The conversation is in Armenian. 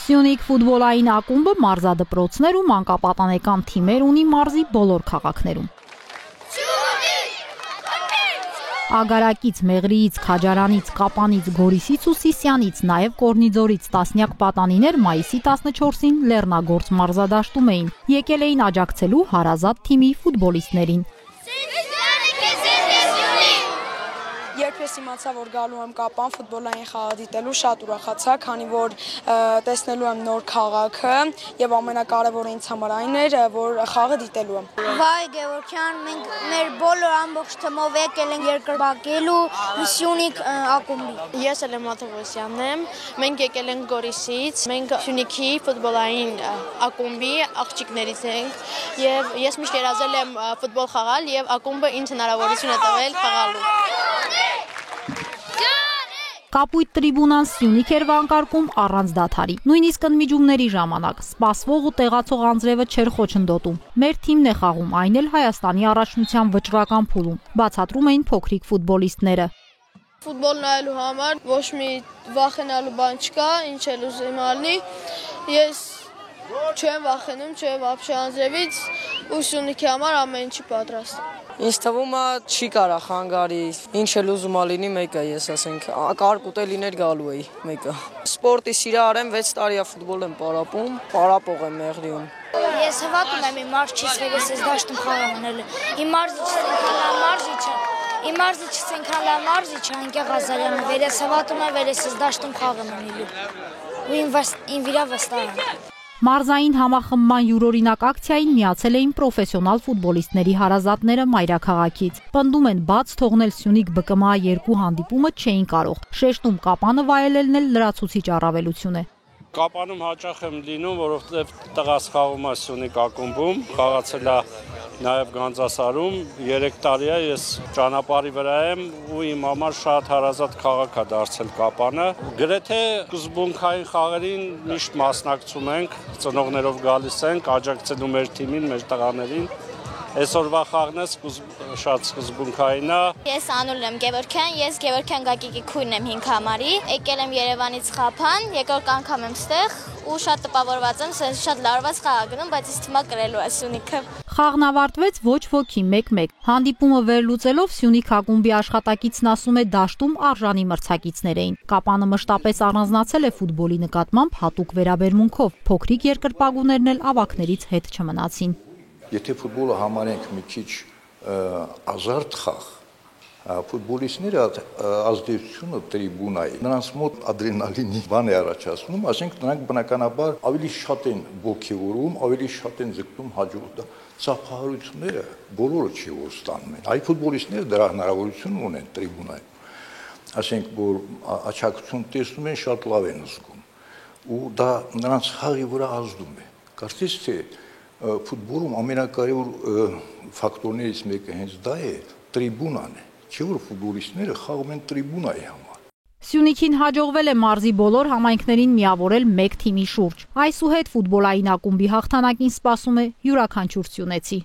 Սյունիք ֆուտբոլային ակումբը մարզադպրոցներ ու մանկապատանեկան թիմեր ունի մարզի բոլոր քաղաքներում։ Ագարակից, Մեղրիից, Քաջարանից, Կապանից, Գորիսից ու Սիսյանից, նաև Կորնիձորից տասնյակ պատանիներ մայիսի 14-ին Լեռնագործ մարզադաշտում էին, եկել էին աջակցելու հարազատ թիմի ֆուտբոլիստներին։ Երբ ես իմացա, որ գալու եմ Կապան ֆուտբոլային խաղ դիտելու, շատ ուրախացա, քանի որ տեսնելու եմ նոր քաղաքը եւ ամենակարևորը ինձ համար այն էր, որ խաղը դիտելու եմ։ Վայ Գևորգյան, մենք մեր բոլոր ամբողջ թիմով եկել ենք երկրպագելու Սյունիք ակումբի։ Ես էլ Մաթևոսյանն եմ, մենք եկել ենք Գորիսից, մենք Սյունիքի ֆուտբոլային ակումբի աղջիկներից ենք եւ ես միշտ երազել եմ ֆուտբոլ խաղալ եւ ակումբը ինձ հնարավորություն է տվել խաղալու։ Կապույտ տրիբունան Սյունիք էր վանկարկում առանց դադարի։ Նույնիսկ ընդմիջումների ժամանակ սպասվող ու տեղացող անձրևը չէր խոչընդոտում։ Մեր թիմն է խաղում, այն էլ Հայաստանի առաջնության վճռական փուլում, բացատրում էին փոքրիկ ֆուտբոլիստները։ Ֆուտբոլ նայելու համար ոչ մի վախենալու բան չկա, ինչ էլ ուզեմ ալնի։ Ես չեմ վախենում, չեմ вообще անձրևից ու Սյունիքի համար ամեն ինչի պատրաստ եմ։ Ինձ թվում է չի կարող խանգարի, ինչ էլ ուզում ա լինի մեկը, ես ասենք, կարգ ուտելիներ գալու էի մեկը։ Սպորտի սիրահար եմ, 6 տարի է ֆուտբոլ եմ պարապում, պարապող եմ Մեղրիում։ Ես հավատում եմ իմ մարզչից, որ ես դաշտում խաղ անելու։ Իմ մարզիչը ցենքալա մարզիչը Անկե Ղազարյանը, որ ես հավատում եմ, որ ես դաշտում խաղ անելու։ Ու ինձ վրա վստահ եմ։ Մարզային համախմբման յուրօրինակ ակցիային միացել էին պրոֆեսիոնալ ֆուտբոլիստների հարազատները մայրաքաղաքից։ Պնդում են, բաց թողնել Սյունիք ԲԿՄ 2 հանդիպումը չէին կարող։ Շեշտում Կապանը վայելելն էլ լրացուցիչ առավելություն է։ Կապանում հաճախ եմ լինում, որովհետև տղաս խաղում է Սյունիք ակումբում, խաղացել է նաև Գանձասարում, 3 տարի է ես ճանապարհի վրա եմ ու իմ համար շատ հարազատ քաղաք է դարձել Կապանը։ Գրեթե սկզբունքային խաղերին միշտ մասնակցում ենք, ծնողներով գալիս ենք, աջակցելու մեր թիմին, մեր տղաներին։ Այսօրվա խաղն է շատ սկզբունքային է։ Ես Անուլ եմ Գևորգյան, ես Գևորգյան Գագիկի քույրն եմ 5 համարի, եկել եմ Երևանից Խափան, երկրորդ անգամ եմ ստեղ ու շատ տպավորված եմ, շատ լարված խաղ ա գնում, բայց ինձ թվում է կրելու է Սյունիքը։ Խաղն ավարտվեց ոչ ոքի 1-1։ Հանդիպումը վերլուծելով Սյունիք ակումբի աշխատակիցն ասում է դաշտում արժանի մրցակիցներ էին։ Կապանը մշտապես առանձնացել է ֆուտբոլի նկատմամբ հատուկ վերաբերմունքով, փոքրիկ երկրպագուներն էլ ավագներից հետ չմնացին։ Եթե ֆուտբոլը համարենք մի քիչ ազարտ խաղ, ֆուտբոլիստները ազդեցությունը տրիբունայի, նրանց մոտ ադրենալինի բան է առաջացնում, ասենք նրանք բնականաբար ավելի շատ են ոգևորում, ավելի շատ են ձգտում հաջորդը։ Ծափահարությունները բոլորը չի որ ստանում են։ Այ ֆուտբոլիստները դրա հնարավորություն ունեն տրիբունայում։ Ասենք որ աչակցություն տեսնում են, շատ լավ են զգում։ Ու դա նրանց խաղի վրա ազդում է։ Կարծես թե ֆուտբոլում ամենակարևոր ֆակտորներից մեկը հենց դա է, տրիբունան է, չէ՞ որ ֆուտբոլիստները խաղում են տրիբունայի համար։ Սյունիքին հաջողվել է մարզի բոլոր համայնքներին միավորել մեկ թիմի շուրջ։ Այսուհետ ֆուտբոլային ակումբի հաղթանակին սպասում է յուրաքանչյուր սյունեցի։